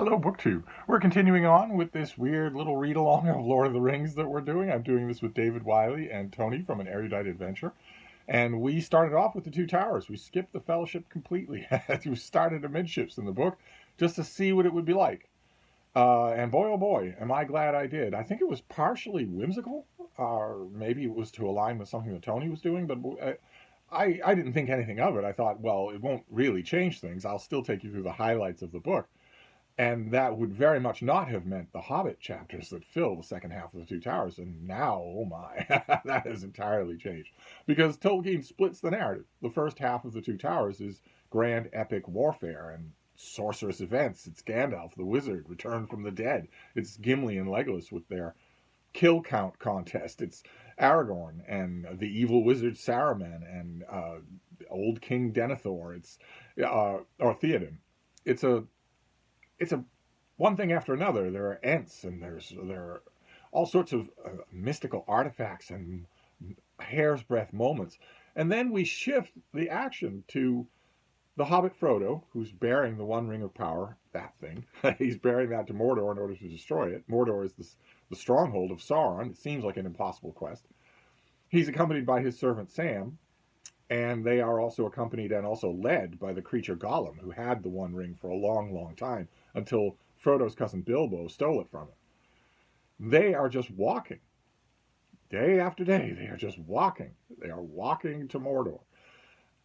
Hello, BookTube. We're continuing on with this weird little read-along of Lord of the Rings that we're doing. I'm doing this with David Wiley and Tony from An Erudite Adventure. And we started off with the Two Towers. We skipped the Fellowship completely. We started amidships in the book just to see what it would be like. And boy, oh boy, am I glad I did. I think it was partially whimsical, or maybe it was to align with something that Tony was doing, but I didn't think anything of it. I thought, well, it won't really change things. I'll still take you through the highlights of the book. And that would very much not have meant the Hobbit chapters that fill the second half of the Two Towers. And now, oh my, that has entirely changed. Because Tolkien splits the narrative. The first half of the Two Towers is grand epic warfare and sorcerous events. It's Gandalf the wizard returned from the dead. It's Gimli and Legolas with their kill count contest. It's Aragorn and the evil wizard Saruman and old King Denethor. It's or Theoden. It's a one thing after another. There are Ents and there are all sorts of mystical artifacts and hair's breadth moments. And then we shift the action to the Hobbit Frodo, who's bearing the One Ring of Power, that thing. He's bearing that to Mordor in order to destroy it. Mordor is the stronghold of Sauron. It seems like an impossible quest. He's accompanied by his servant Sam, and they are also accompanied and also led by the creature Gollum, who had the One Ring for a long, long time, until Frodo's cousin Bilbo stole it from him. They are just walking. Day after day, they are just walking. They are walking to Mordor.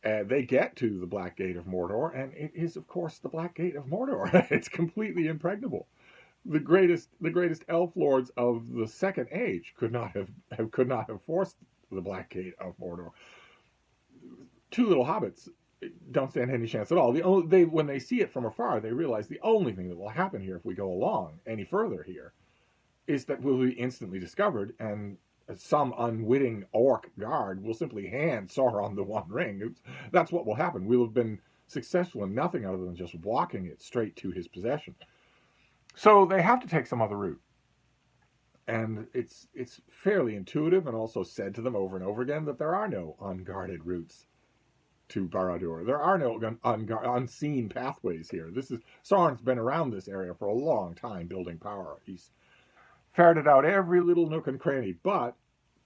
And they get to the Black Gate of Mordor, and it is, of course, the Black Gate of Mordor. It's completely impregnable. The greatest elf lords of the Second Age could not have forced the Black Gate of Mordor. Two little hobbits don't stand any chance at all. When they see it from afar, they realize the only thing that will happen here if we go along any further here is that we'll be instantly discovered, and some unwitting orc guard will simply hand Sauron the One Ring. That's what will happen. We'll have been successful in nothing other than just walking it straight to his possession. So they have to take some other route. And it's fairly intuitive, and also said to them over and over again that there are no unguarded routes to Barad-dûr. There are no unseen pathways here. Sauron's been around this area for a long time building power. He's ferreted out every little nook and cranny, but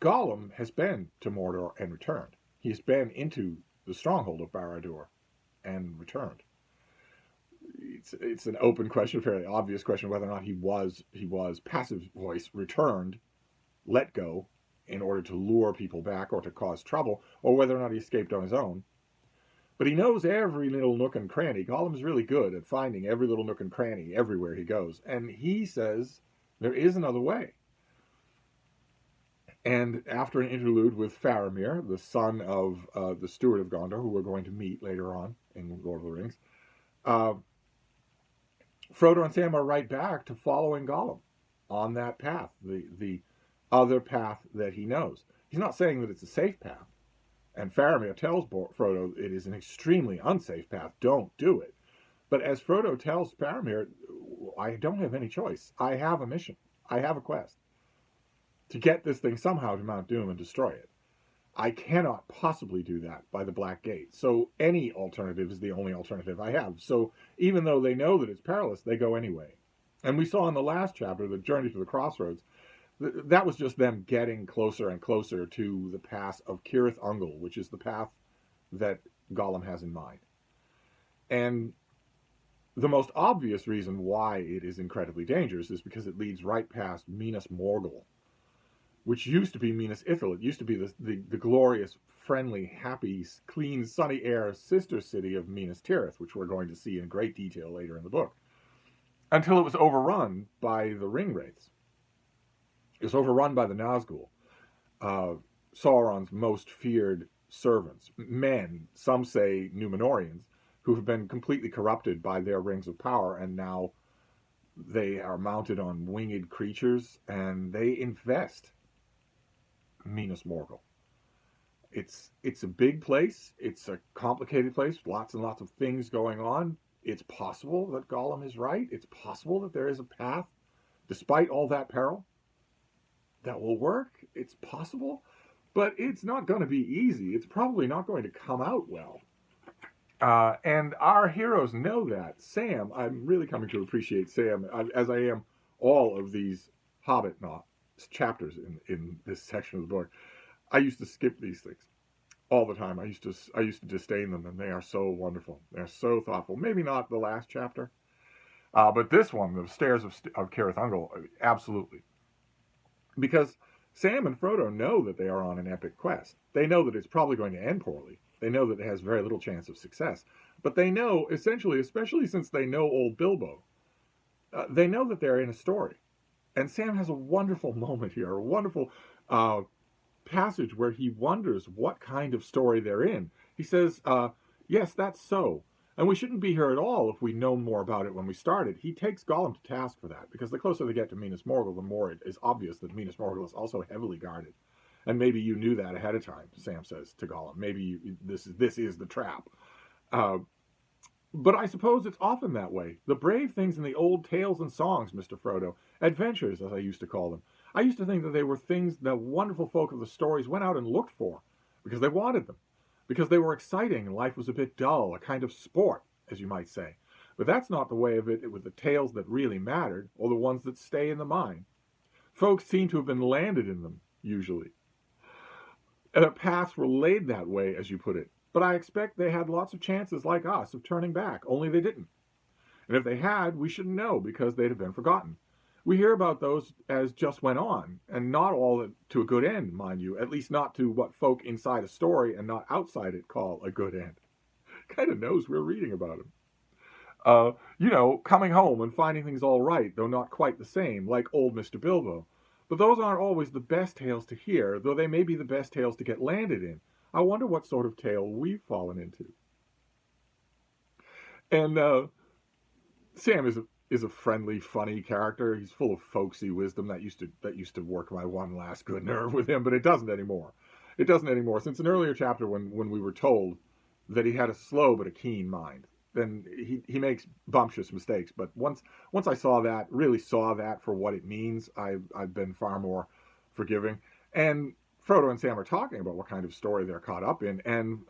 Gollum has been to Mordor and returned. He's been into the stronghold of Barad-dûr and returned. It's an open question, fairly obvious question, whether or not he was passive voice returned, let go in order to lure people back or to cause trouble, or whether or not he escaped on his own. But he knows every little nook and cranny. Gollum's really good at finding every little nook and cranny everywhere he goes. And he says there is another way. And after an interlude with Faramir, the son of the Steward of Gondor, who we're going to meet later on in Lord of the Rings, Frodo and Sam are right back to following Gollum on that path, the other path that he knows. He's not saying that it's a safe path. And Faramir tells Frodo it is an extremely unsafe path. Don't do it. But as Frodo tells Faramir, I don't have any choice. I have a mission. I have a quest to get this thing somehow to Mount Doom and destroy it. I cannot possibly do that by the Black Gate. So any alternative is the only alternative I have. So even though they know that it's perilous, they go anyway. And we saw in the last chapter, the journey to the crossroads, that was just them getting closer and closer to the pass of Cirith Ungol, which is the path that Gollum has in mind. And the most obvious reason why it is incredibly dangerous is because it leads right past Minas Morgul, which used to be Minas Ithil. It used to be the glorious, friendly, happy, clean, sunny air sister city of Minas Tirith, which we're going to see in great detail later in the book, until it was overrun by the ring wraiths. It was overrun by the Nazgul, Sauron's most feared servants, men, some say Númenóreans, who have been completely corrupted by their rings of power, and now they are mounted on winged creatures, and they infest Minas Morgul. It's a big place. It's a complicated place. Lots and lots of things going on. It's possible that Gollum is right. It's possible that there is a path, despite all that peril, that will work. It's possible, but it's not going to be easy. It's probably not going to come out well. And our heroes know that. Sam, I'm really coming to appreciate Sam, as I am all of these Hobbit chapters in this section of the book. I used to skip these things all the time. I used to disdain them, and they are so wonderful. They're so thoughtful. Maybe not the last chapter, but this one, the Stairs of Cirith Ungol, absolutely. Because Sam and Frodo know that they are on an epic quest. They know that it's probably going to end poorly. They know that it has very little chance of success. But they know, essentially, especially since they know old Bilbo, they know that they're in a story. And Sam has a wonderful moment here, a wonderful passage where he wonders what kind of story they're in. He says, yes, that's so. And we shouldn't be here at all if we'd known more about it when we started. He takes Gollum to task for that, because the closer they get to Minas Morgul, the more it is obvious that Minas Morgul is also heavily guarded. And maybe you knew that ahead of time, Sam says to Gollum. Maybe this is the trap. But I suppose it's often that way. The brave things in the old tales and songs, Mr. Frodo, adventures, as I used to call them. I used to think that they were things the wonderful folk of the stories went out and looked for, because they wanted them, because they were exciting and life was a bit dull, a kind of sport, as you might say. But that's not the way of it with the tales that really mattered, or the ones that stay in the mind. Folks seem to have been landed in them, usually. Paths were laid that way, as you put it. But I expect they had lots of chances, like us, of turning back, only they didn't. And if they had, we should know, because they'd have been forgotten. We hear about those as just went on, and not all to a good end, mind you, at least not to what folk inside a story and not outside it call a good end. Kind of knows we're reading about him. Coming home and finding things all right, though not quite the same, like old Mr. Bilbo. But those aren't always the best tales to hear, though they may be the best tales to get landed in. I wonder what sort of tale we've fallen into. And Sam is a friendly, funny character. He's full of folksy wisdom that used to work my one last good nerve with him, but it doesn't anymore. It doesn't anymore. Since an earlier chapter when we were told that he had a slow but a keen mind. Then he makes bumptious mistakes. But once I really saw that for what it means, I've been far more forgiving. And Frodo and Sam are talking about what kind of story they're caught up in, and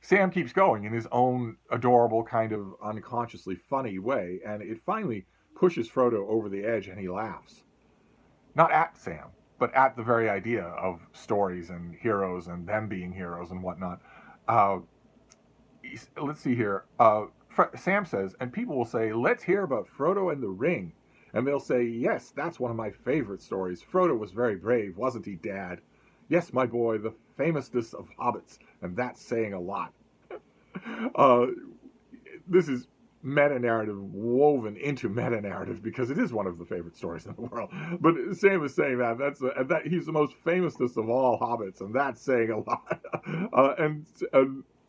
Sam keeps going in his own adorable, kind of unconsciously funny way, and it finally pushes Frodo over the edge, and he laughs. Not at Sam, but at the very idea of stories and heroes and them being heroes and whatnot. Let's see here. Sam says, and people will say, let's hear about Frodo and the Ring. And they'll say, yes, that's one of my favorite stories. Frodo was very brave, wasn't he, Dad? Yes, my boy, the famousness of hobbits, and that's saying a lot. This is meta-narrative woven into meta-narrative, because it is one of the favorite stories in the world. But Sam is saying that he's the most famousness of all hobbits, and that's saying a lot. And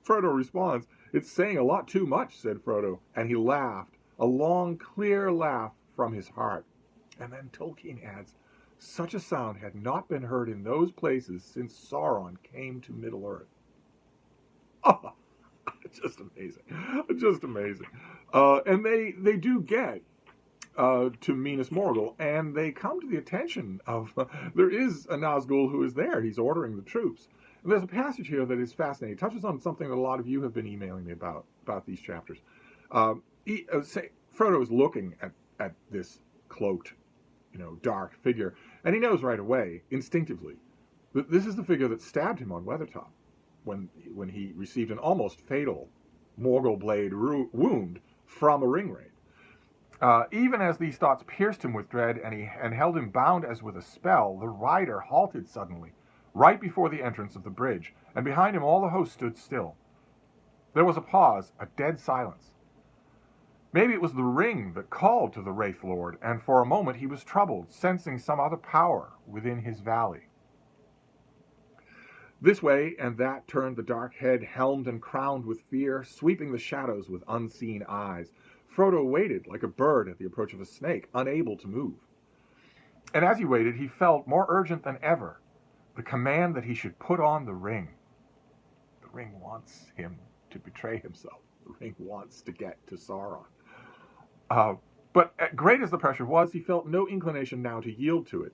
Frodo responds, it's saying a lot too much, said Frodo, and he laughed, a long, clear laugh from his heart. And then Tolkien adds, such a sound had not been heard in those places since Sauron came to Middle-earth. Oh, just amazing. Just amazing. And they do get to Minas Morgul, and they come to the attention of, there is a Nazgul who is there. He's ordering the troops. And there's a passage here that is fascinating. It touches on something that a lot of you have been emailing me about these chapters. Frodo is looking at this cloaked, dark figure, and he knows right away, instinctively, that this is the figure that stabbed him on Weathertop when he received an almost fatal Morgul blade wound from a ring raid. Even as these thoughts pierced him with dread and held him bound as with a spell, the rider halted suddenly, right before the entrance of the bridge, and behind him all the host stood still. There was a pause, a dead silence. Maybe it was the ring that called to the Wraith Lord, and for a moment he was troubled, sensing some other power within his valley. This way and that turned the dark head, helmed and crowned with fear, sweeping the shadows with unseen eyes. Frodo waited like a bird at the approach of a snake, unable to move. And as he waited, he felt more urgent than ever the command that he should put on the ring. The ring wants him to betray himself. The ring wants to get to Sauron. But great as the pressure was, he felt no inclination now to yield to it.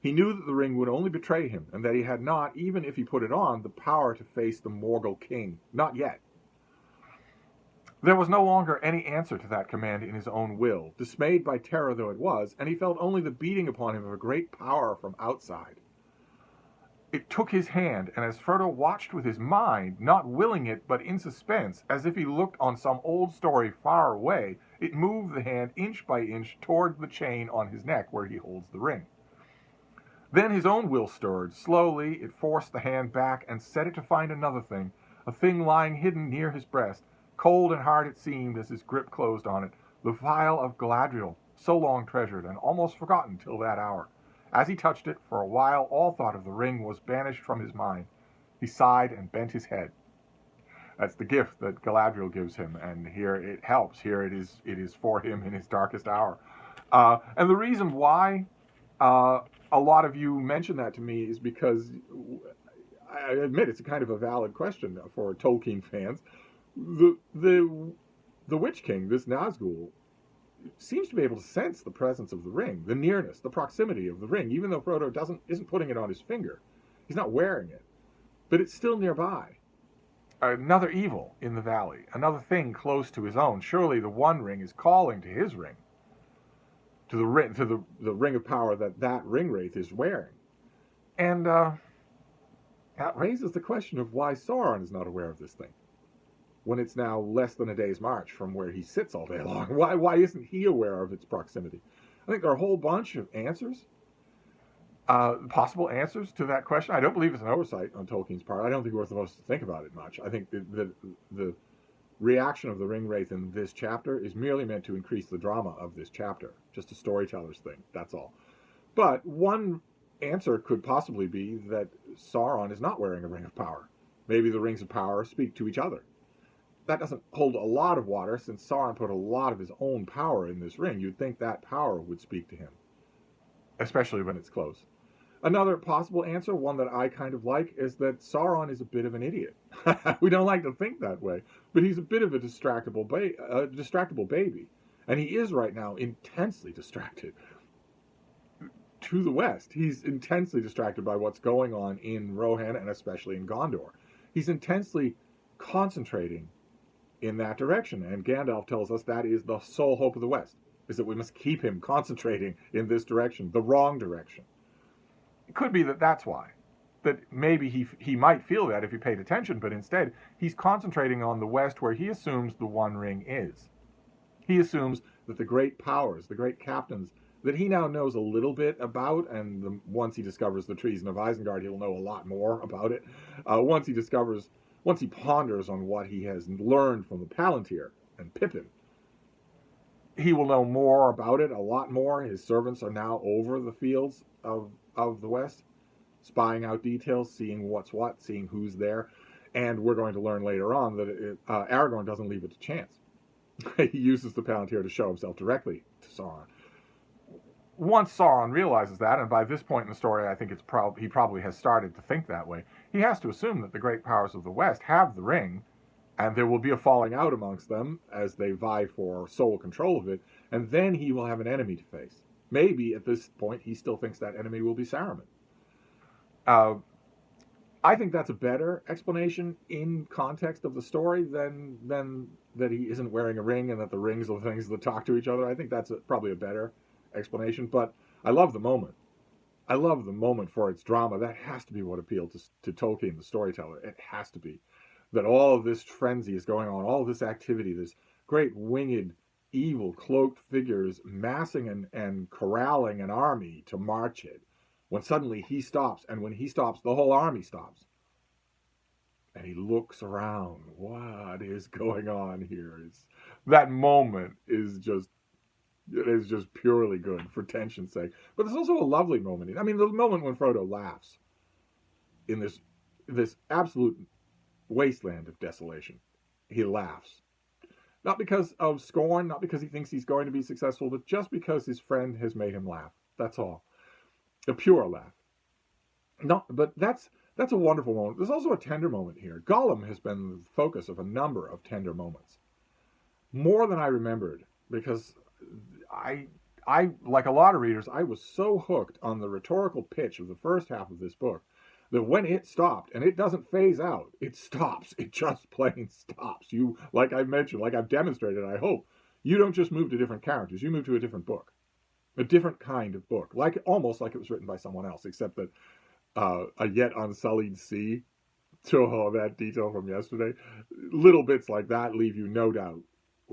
He knew that the ring would only betray him, and that he had not, even if he put it on, the power to face the Morgul king. Not yet. There was no longer any answer to that command in his own will, dismayed by terror though it was, and he felt only the beating upon him of a great power from outside. It took his hand, and as Frodo watched with his mind, not willing it but in suspense, as if he looked on some old story far away, it moved the hand inch by inch toward the chain on his neck where he holds the ring. Then his own will stirred. Slowly it forced the hand back and set it to find another thing, a thing lying hidden near his breast. Cold and hard it seemed as his grip closed on it, the vial of Galadriel, so long treasured and almost forgotten till that hour. As he touched it, for a while all thought of the ring was banished from his mind. He sighed and bent his head. That's the gift that Galadriel gives him, and here it helps. Here it is for him in his darkest hour. And the reason why a lot of you mention that to me is because I admit it's a kind of a valid question for Tolkien fans. The Witch King, this Nazgul, seems to be able to sense the presence of the ring, the nearness, the proximity of the ring, even though Frodo isn't putting it on his finger. He's not wearing it, but it's still nearby. Another evil in the valley, another thing close to his own. Surely the One Ring is calling to his ring, to the ring of power that ring wraith is wearing, and that raises the question of why Sauron is not aware of this thing, when it's now less than a day's march from where he sits all day long. Why isn't he aware of its proximity? I think there are a whole bunch of answers, possible answers to that question. I don't believe it's an oversight on Tolkien's part. I don't think we're supposed to think about it much. I think the reaction of the ring wraith in this chapter is merely meant to increase the drama of this chapter, just a storyteller's thing, that's all. But one answer could possibly be that Sauron is not wearing a ring of power. Maybe the rings of power speak to each other. That doesn't hold a lot of water, since Sauron put a lot of his own power in this ring. You'd think that power would speak to him, especially when it's close. Another possible answer, one that I kind of like, is that Sauron is a bit of an idiot. We don't like to think that way, but he's a bit of a distractible baby. And he is right now intensely distracted. To the west, he's intensely distracted by what's going on in Rohan and especially in Gondor. He's intensely concentrating in that direction, and Gandalf tells us that is the sole hope of the West, is that we must keep him concentrating in this direction, the wrong direction. It could be that that's why. That maybe he might feel that if he paid attention, but instead he's concentrating on the West, where he assumes the One Ring is. He assumes that the great powers, the great captains, that he now knows a little bit about, and once he discovers the treason of Isengard, he'll know a lot more about it. Once he ponders on what he has learned from the Palantir and Pippin, he will know more about it, a lot more. His servants are now over the fields of the West, spying out details, seeing what's what, seeing who's there. And we're going to learn later on that Aragorn doesn't leave it to chance. He uses the Palantir to show himself directly to Sauron. Once Sauron realizes that, and by this point in the story I think he probably has started to think that way, he has to assume that the great powers of the West have the ring, and there will be a falling out amongst them as they vie for sole control of it, and then he will have an enemy to face. Maybe at this point he still thinks that enemy will be Saruman. I think that's a better explanation in context of the story than that he isn't wearing a ring and that the rings are the things that talk to each other. I think that's probably a better explanation, but I love the moment. I love the moment for its drama. That has to be what appealed to Tolkien, the storyteller. It has to be. That all of this frenzy is going on, all of this activity, this great winged, evil, cloaked figures massing and corralling an army to march it, when suddenly he stops, and when he stops, the whole army stops. And he looks around. What is going on here? That moment is just purely good for tension's sake. But there's also a lovely moment. I mean, the moment when Frodo laughs in this absolute wasteland of desolation. He laughs. Not because of scorn, not because he thinks he's going to be successful, but just because his friend has made him laugh. That's all. A pure laugh. No, but that's a wonderful moment. There's also a tender moment here. Gollum has been the focus of a number of tender moments. More than I remembered, because I I, like a lot of readers, I was so hooked on the rhetorical pitch of the first half of this book that when it stopped, and it doesn't phase out, it stops. It just plain stops. You, like I've mentioned, like I've demonstrated, I hope, you don't just move to different characters. You move to a different book, a different kind of book, like almost like it was written by someone else, except that a yet unsullied sea. So that detail from yesterday, little bits like that leave you no doubt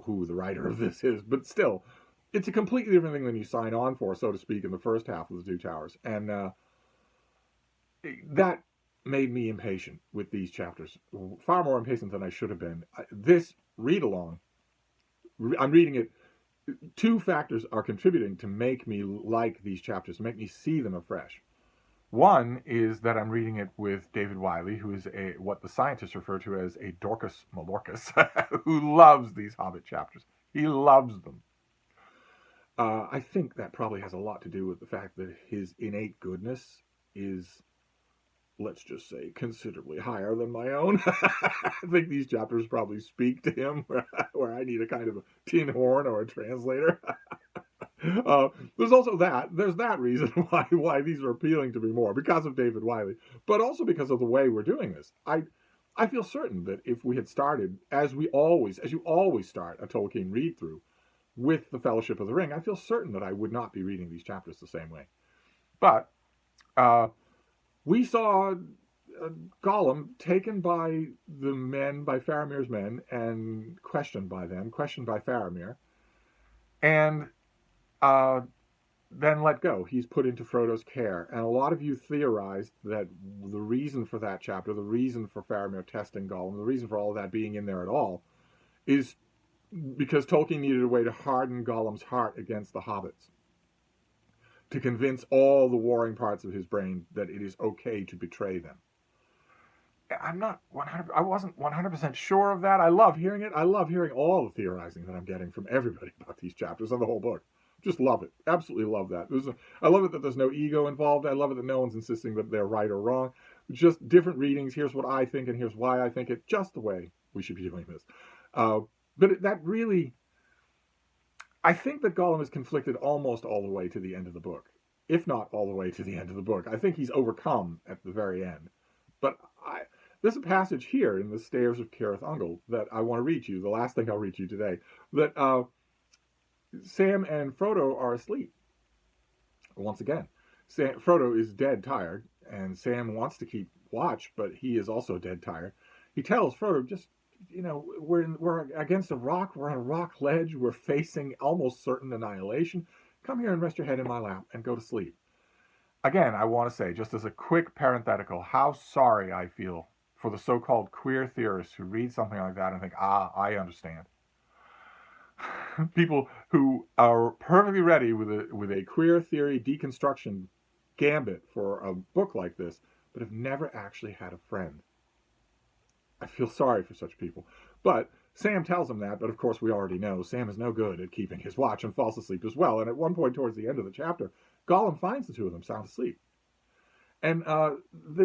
who the writer of this is, but still, it's a completely different thing than you sign on for, so to speak, in the first half of the Two Towers, and that made me impatient with these chapters, far more impatient than I should have been. This read along, I'm reading it. Two factors are contributing to make me like these chapters, to make me see them afresh. One is that I'm reading it with David Wiley, who is what the scientists refer to as a Dorcas Malorcas, who loves these Hobbit chapters. He loves them. I think that probably has a lot to do with the fact that his innate goodness is, let's just say, considerably higher than my own. I think these chapters probably speak to him, where I need a kind of a tin horn or a translator. There's also there's that reason why these are appealing to me more, because of David Wiley, but also because of the way we're doing this. I feel certain that if we had started, as you always start a Tolkien read through, with the Fellowship of the Ring, I feel certain that I would not be reading these chapters the same way. But we saw Gollum taken by the men, by Faramir's men, and questioned by them, questioned by Faramir, and then let go. He's put into Frodo's care. And a lot of you theorized that the reason for that chapter, the reason for Faramir testing Gollum, the reason for all of that being in there at all, is because Tolkien needed a way to harden Gollum's heart against the hobbits, to convince all the warring parts of his brain that it is okay to betray them. I wasn't 100% sure of that. I love hearing it. I love hearing all the theorizing that I'm getting from everybody about these chapters and the whole book. Just love it. Absolutely love that. I love it that there's no ego involved. I love it that no one's insisting that they're right or wrong. Just different readings. Here's what I think and here's why I think it. Just the way we should be doing this. But that really, I think that Gollum is conflicted almost all the way to the end of the book, if not all the way to the end of the book. I think he's overcome at the very end. But there's a passage here in the Stairs of Cirith Ungol that I want to read to you, the last thing I'll read to you today, that Sam and Frodo are asleep. Once again, Frodo is dead tired, and Sam wants to keep watch, but he is also dead tired. He tells Frodo, just, we're against a rock, we're on a rock ledge, we're facing almost certain annihilation. Come here and rest your head in my lap and go to sleep. Again, I want to say, just as a quick parenthetical, how sorry I feel for the so-called queer theorists who read something like that and think, I understand. People who are perfectly ready with a queer theory deconstruction gambit for a book like this, but have never actually had a friend. I feel sorry for such people. But Sam tells him that, but of course we already know Sam is no good at keeping his watch and falls asleep as well. And at one point towards the end of the chapter, Gollum finds the two of them sound asleep. And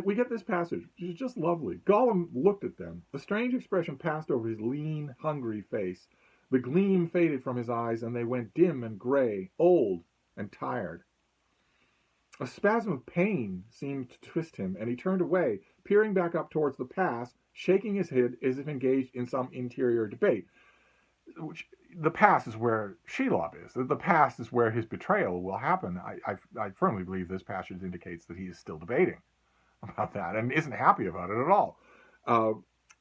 we get this passage, which is just lovely. Gollum looked at them. The strange expression passed over his lean, hungry face. The gleam faded from his eyes, and they went dim and gray, old and tired. A spasm of pain seemed to twist him, and he turned away, peering back up towards the pass, shaking his head as if engaged in some interior debate. The pass is where Shelob is. The pass is where his betrayal will happen. I firmly believe this passage indicates that he is still debating about that and isn't happy about it at all.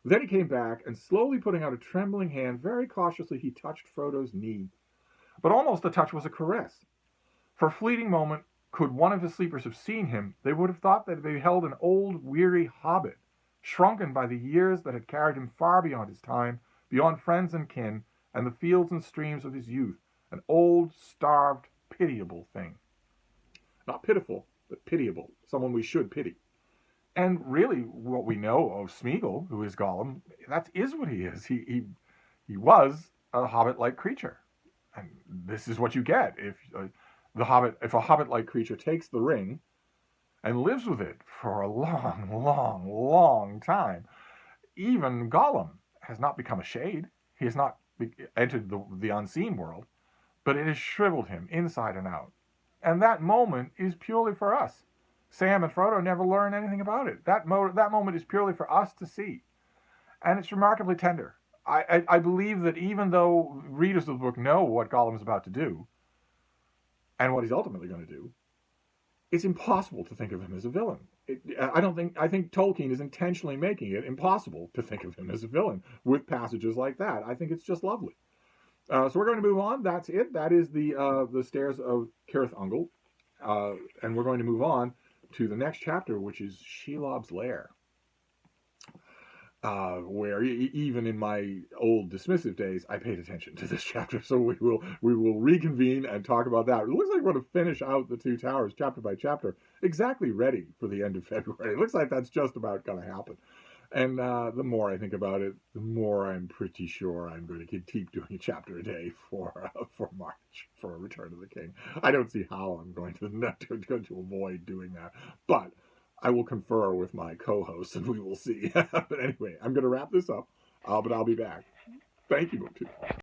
Then he came back, and slowly putting out a trembling hand, very cautiously he touched Frodo's knee. But almost the touch was a caress. For a fleeting moment, could one of his sleepers have seen him, they would have thought that they beheld an old, weary hobbit, shrunken by the years that had carried him far beyond his time, beyond friends and kin, and the fields and streams of his youth, an old, starved, pitiable thing. Not pitiful, but pitiable, someone we should pity. And really, what we know of Smeagol, who is Gollum, that is what he is. He was a hobbit-like creature, and this is what you get if a hobbit-like creature takes the ring and lives with it for a long, long, long time. Even Gollum has not become a shade. He has not entered the unseen world, but it has shriveled him inside and out. And that moment is purely for us. Sam and Frodo never learn anything about it. That moment is purely for us to see. And it's remarkably tender. I believe that even though readers of the book know what Gollum is about to do, and what he's ultimately going to do, it's impossible to think of him as a villain. I think Tolkien is intentionally making it impossible to think of him as a villain with passages like that. I think it's just lovely. So we're going to move on. That's it. That is the Stairs of Cirith Ungol. And we're going to move on to the next chapter, which is Shelob's Lair. Where even in my old dismissive days, I paid attention to this chapter. So we will reconvene and talk about that. It looks like we're going to finish out the Two Towers chapter by chapter, exactly ready for the end of February. It looks like that's just about going to happen. And the more I think about it, the more I'm pretty sure I'm going to keep doing a chapter a day for March, for Return of the King. I don't see how I'm going to avoid doing that, but I will confer with my co-host and we will see. But anyway, I'm going to wrap this up, but I'll be back. Thank you, BookTube.